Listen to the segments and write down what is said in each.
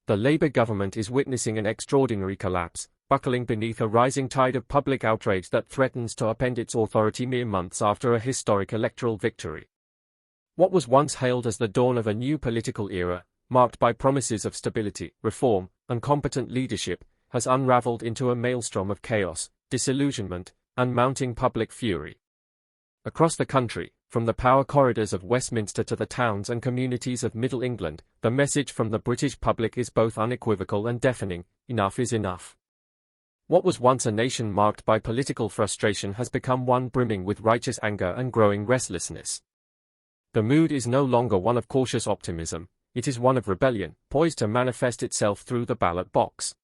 The Labour government is witnessing an extraordinary collapse, buckling beneath a rising tide of public outrage that threatens to upend its authority mere months after a historic electoral victory. What was once hailed as the dawn of a new political era, marked by promises of stability, reform, and competent leadership, has unraveled into a maelstrom of chaos, disillusionment, and mounting public fury. Across the country, from the power corridors of Westminster to the towns and communities of Middle England, the message from the British public is both unequivocal and deafening: enough is enough. What was once a nation marked by political frustration has become one brimming with righteous anger and growing restlessness. The mood is no longer one of cautious optimism, it is one of rebellion, poised to manifest itself through the ballot box.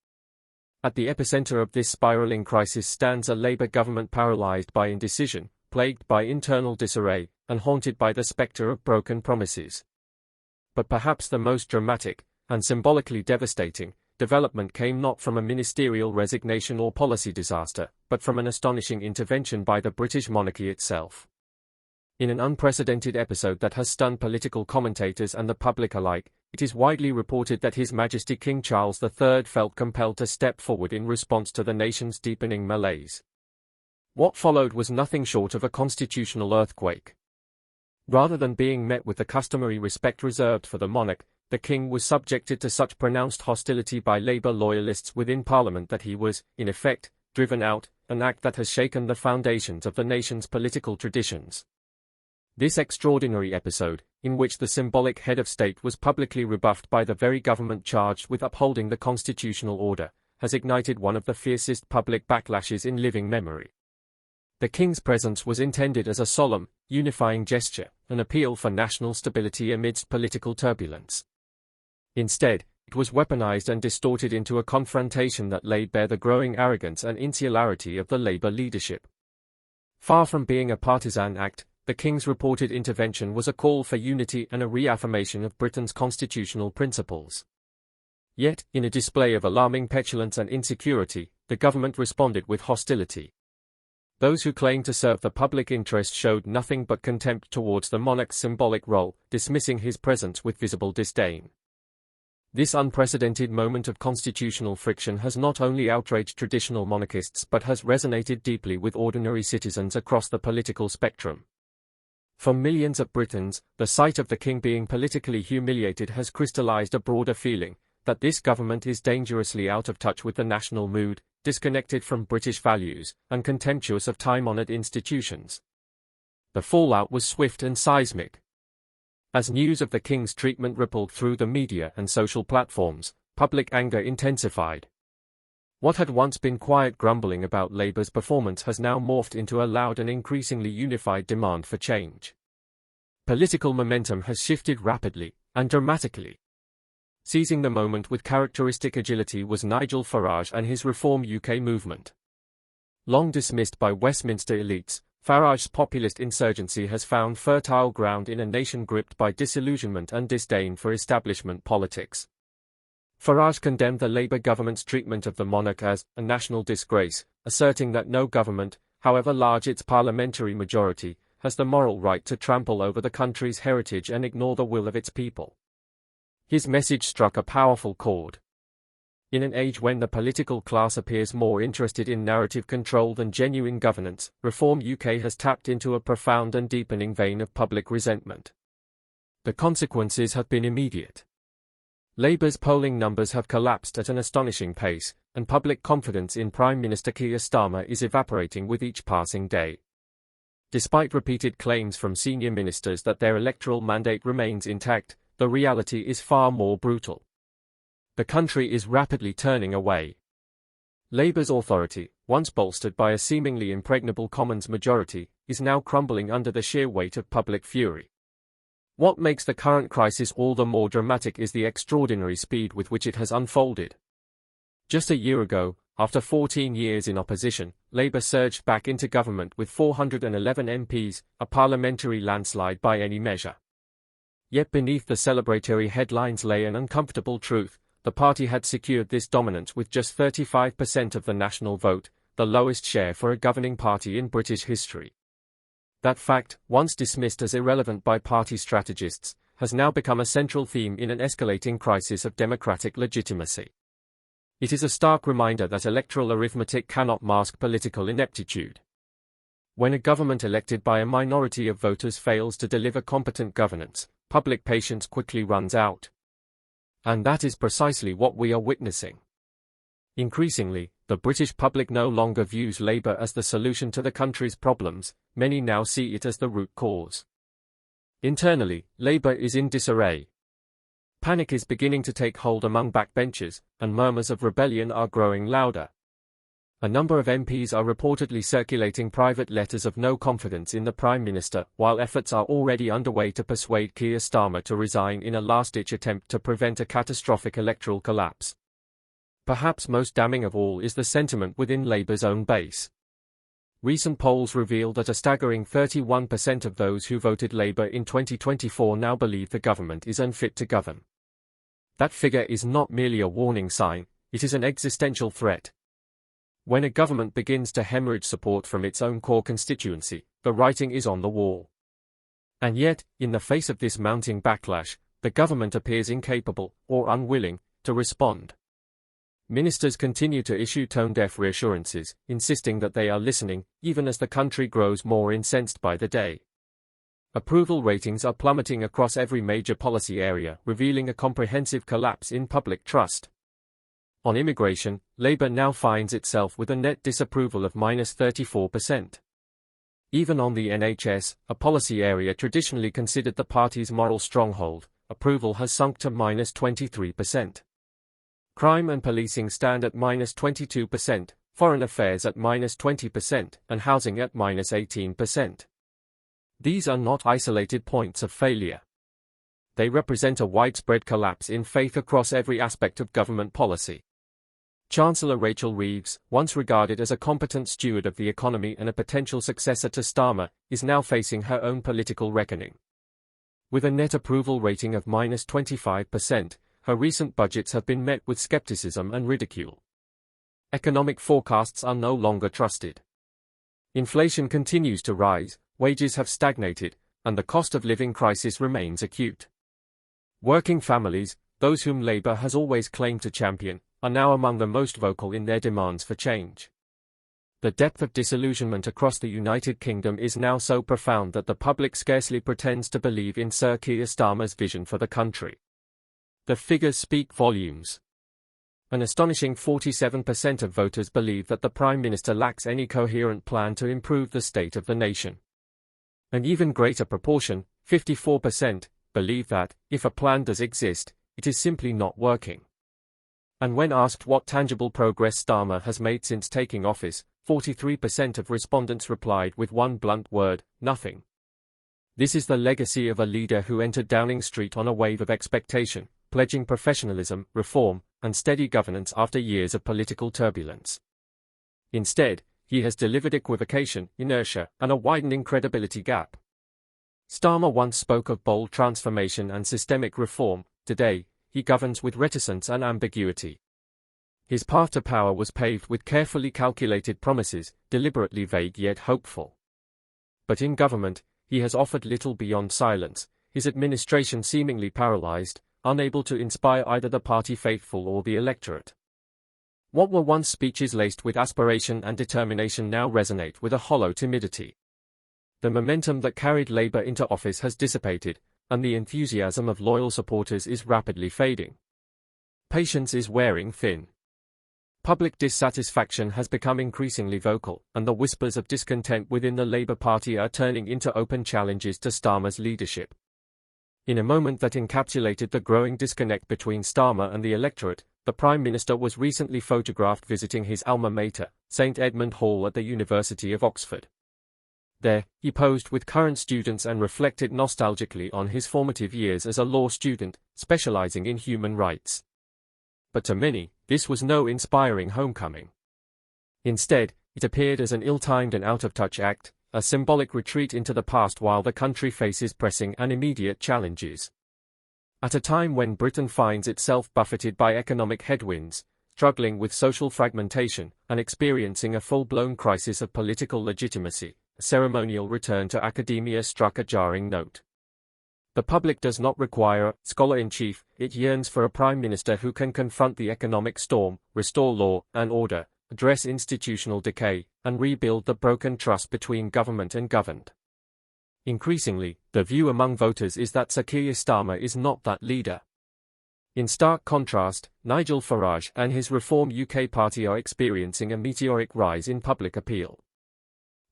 At the epicenter of this spiraling crisis stands a Labour government paralysed by indecision, plagued by internal disarray, and haunted by the spectre of broken promises. But perhaps the most dramatic, and symbolically devastating, development came not from a ministerial resignation or policy disaster, but from an astonishing intervention by the British monarchy itself. In an unprecedented episode that has stunned political commentators and the public alike, it is widely reported that His Majesty King Charles III felt compelled to step forward in response to the nation's deepening malaise. What followed was nothing short of a constitutional earthquake. Rather than being met with the customary respect reserved for the monarch, the king was subjected to such pronounced hostility by Labour loyalists within Parliament that he was, in effect, driven out, an act that has shaken the foundations of the nation's political traditions. This extraordinary episode, in which the symbolic head of state was publicly rebuffed by the very government charged with upholding the constitutional order, has ignited one of the fiercest public backlashes in living memory. The king's presence was intended as a solemn, unifying gesture, an appeal for national stability amidst political turbulence. Instead, it was weaponized and distorted into a confrontation that laid bare the growing arrogance and insularity of the Labour leadership. Far from being a partisan act, the king's reported intervention was a call for unity and a reaffirmation of Britain's constitutional principles. Yet, in a display of alarming petulance and insecurity, the government responded with hostility. Those who claimed to serve the public interest showed nothing but contempt towards the monarch's symbolic role, dismissing his presence with visible disdain. This unprecedented moment of constitutional friction has not only outraged traditional monarchists but has resonated deeply with ordinary citizens across the political spectrum. For millions of Britons, the sight of the king being politically humiliated has crystallized a broader feeling that this government is dangerously out of touch with the national mood, disconnected from British values, and contemptuous of time-honored institutions. The fallout was swift and seismic. As news of the king's treatment rippled through the media and social platforms, public anger intensified. What had once been quiet grumbling about Labour's performance has now morphed into a loud and increasingly unified demand for change. Political momentum has shifted rapidly and dramatically. Seizing the moment with characteristic agility was Nigel Farage and his Reform UK movement. Long dismissed by Westminster elites, Farage's populist insurgency has found fertile ground in a nation gripped by disillusionment and disdain for establishment politics. Farage condemned the Labour government's treatment of the monarch as a national disgrace, asserting that no government, however large its parliamentary majority, has the moral right to trample over the country's heritage and ignore the will of its people. His message struck a powerful chord. In an age when the political class appears more interested in narrative control than genuine governance, Reform UK has tapped into a profound and deepening vein of public resentment. The consequences have been immediate. Labour's polling numbers have collapsed at an astonishing pace, and public confidence in Prime Minister Keir Starmer is evaporating with each passing day. Despite repeated claims from senior ministers that their electoral mandate remains intact, the reality is far more brutal. The country is rapidly turning away. Labour's authority, once bolstered by a seemingly impregnable Commons majority, is now crumbling under the sheer weight of public fury. What makes the current crisis all the more dramatic is the extraordinary speed with which it has unfolded. Just a year ago, after 14 years in opposition, Labour surged back into government with 411 MPs, a parliamentary landslide by any measure. Yet beneath the celebratory headlines lay an uncomfortable truth: the party had secured this dominance with just 35% of the national vote, the lowest share for a governing party in British history. That fact, once dismissed as irrelevant by party strategists, has now become a central theme in an escalating crisis of democratic legitimacy. It is a stark reminder that electoral arithmetic cannot mask political ineptitude. When a government elected by a minority of voters fails to deliver competent governance, public patience quickly runs out. And that is precisely what we are witnessing. Increasingly, the British public no longer views Labour as the solution to the country's problems, many now see it as the root cause. Internally, Labour is in disarray. Panic is beginning to take hold among backbenchers, and murmurs of rebellion are growing louder. A number of MPs are reportedly circulating private letters of no confidence in the Prime Minister, while efforts are already underway to persuade Keir Starmer to resign in a last-ditch attempt to prevent a catastrophic electoral collapse. Perhaps most damning of all is the sentiment within Labour's own base. Recent polls reveal that a staggering 31% of those who voted Labour in 2024 now believe the government is unfit to govern. That figure is not merely a warning sign, it is an existential threat. When a government begins to hemorrhage support from its own core constituency, the writing is on the wall. And yet, in the face of this mounting backlash, the government appears incapable, or unwilling, to respond. Ministers continue to issue tone-deaf reassurances, insisting that they are listening, even as the country grows more incensed by the day. Approval ratings are plummeting across every major policy area, revealing a comprehensive collapse in public trust. On immigration, Labour now finds itself with a net disapproval of -34%. Even on the NHS, a policy area traditionally considered the party's moral stronghold, approval has sunk to -23%. Crime and policing stand at -22%, foreign affairs at -20%, and housing at -18%. These are not isolated points of failure. They represent a widespread collapse in faith across every aspect of government policy. Chancellor Rachel Reeves, once regarded as a competent steward of the economy and a potential successor to Starmer, is now facing her own political reckoning. With a net approval rating of -25%, her recent budgets have been met with skepticism and ridicule. Economic forecasts are no longer trusted. Inflation continues to rise, wages have stagnated, and the cost of living crisis remains acute. Working families, those whom Labour has always claimed to champion, are now among the most vocal in their demands for change. The depth of disillusionment across the United Kingdom is now so profound that the public scarcely pretends to believe in Sir Keir Starmer's vision for the country. The figures speak volumes. An astonishing 47% of voters believe that the Prime Minister lacks any coherent plan to improve the state of the nation. An even greater proportion, 54%, believe that, if a plan does exist, it is simply not working. And when asked what tangible progress Starmer has made since taking office, 43% of respondents replied with one blunt word: nothing. This is the legacy of a leader who entered Downing Street on a wave of expectation, pledging professionalism, reform, and steady governance after years of political turbulence. Instead, he has delivered equivocation, inertia, and a widening credibility gap. Starmer once spoke of bold transformation and systemic reform. Today, he governs with reticence and ambiguity. His path to power was paved with carefully calculated promises, deliberately vague yet hopeful. But in government, he has offered little beyond silence, his administration seemingly paralyzed, unable to inspire either the party faithful or the electorate. What were once speeches laced with aspiration and determination now resonate with a hollow timidity. The momentum that carried Labour into office has dissipated, and the enthusiasm of loyal supporters is rapidly fading. Patience is wearing thin. Public dissatisfaction has become increasingly vocal, and the whispers of discontent within the Labour Party are turning into open challenges to Starmer's leadership. In a moment that encapsulated the growing disconnect between Starmer and the electorate, the Prime Minister was recently photographed visiting his alma mater, St Edmund Hall at the University of Oxford. There, he posed with current students and reflected nostalgically on his formative years as a law student, specializing in human rights. But to many, this was no inspiring homecoming. Instead, it appeared as an ill-timed and out-of-touch act, a symbolic retreat into the past while the country faces pressing and immediate challenges. At a time when Britain finds itself buffeted by economic headwinds, struggling with social fragmentation, and experiencing a full-blown crisis of political legitimacy, a ceremonial return to academia struck a jarring note. The public does not require a scholar-in-chief, it yearns for a prime minister who can confront the economic storm, restore law and order, address institutional decay, and rebuild the broken trust between government and governed. Increasingly, the view among voters is that Sir Keir Starmer is not that leader. In stark contrast, Nigel Farage and his Reform UK party are experiencing a meteoric rise in public appeal.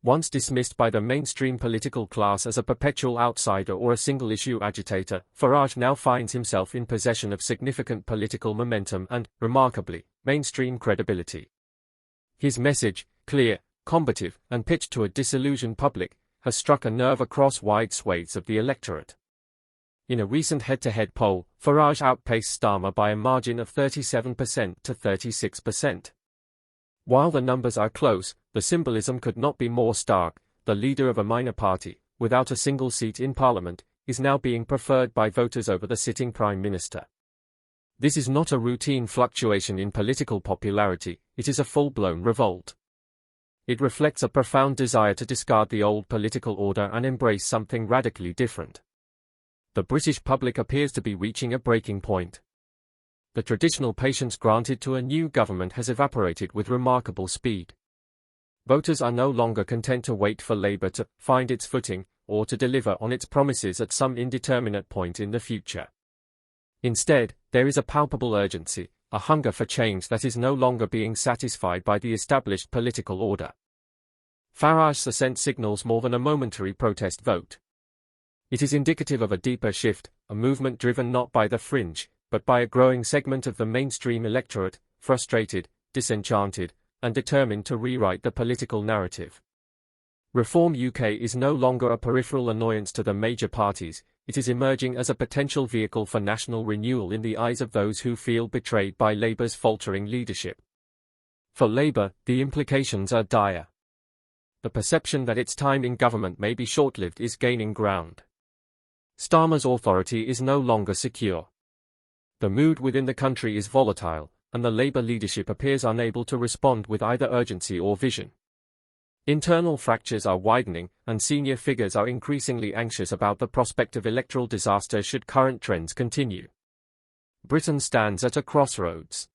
Once dismissed by the mainstream political class as a perpetual outsider or a single-issue agitator, Farage now finds himself in possession of significant political momentum and, remarkably, mainstream credibility. His message, clear, combative, and pitched to a disillusioned public, has struck a nerve across wide swathes of the electorate. In a recent head-to-head poll, Farage outpaced Starmer by a margin of 37% to 36%. While the numbers are close, the symbolism could not be more stark. The leader of a minor party, without a single seat in Parliament, is now being preferred by voters over the sitting Prime Minister. This is not a routine fluctuation in political popularity, it is a full-blown revolt. It reflects a profound desire to discard the old political order and embrace something radically different. The British public appears to be reaching a breaking point. The traditional patience granted to a new government has evaporated with remarkable speed. Voters are no longer content to wait for Labour to find its footing, or to deliver on its promises at some indeterminate point in the future. Instead, there is a palpable urgency, a hunger for change that is no longer being satisfied by the established political order. Farage's ascent signals more than a momentary protest vote. It is indicative of a deeper shift, a movement driven not by the fringe, but by a growing segment of the mainstream electorate, frustrated, disenchanted, and determined to rewrite the political narrative. Reform UK is no longer a peripheral annoyance to the major parties, it is emerging as a potential vehicle for national renewal in the eyes of those who feel betrayed by Labour's faltering leadership. For Labour, the implications are dire. The perception that its time in government may be short-lived is gaining ground. Starmer's authority is no longer secure. The mood within the country is volatile, and the Labour leadership appears unable to respond with either urgency or vision. Internal fractures are widening, and senior figures are increasingly anxious about the prospect of electoral disaster should current trends continue. Britain stands at a crossroads.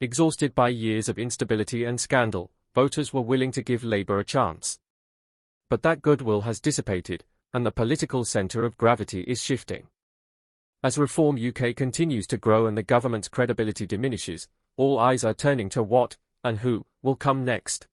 Exhausted by years of instability and scandal, voters were willing to give Labour a chance. But that goodwill has dissipated, and the political centre of gravity is shifting. As Reform UK continues to grow and the government's credibility diminishes, all eyes are turning to what, and who, will come next.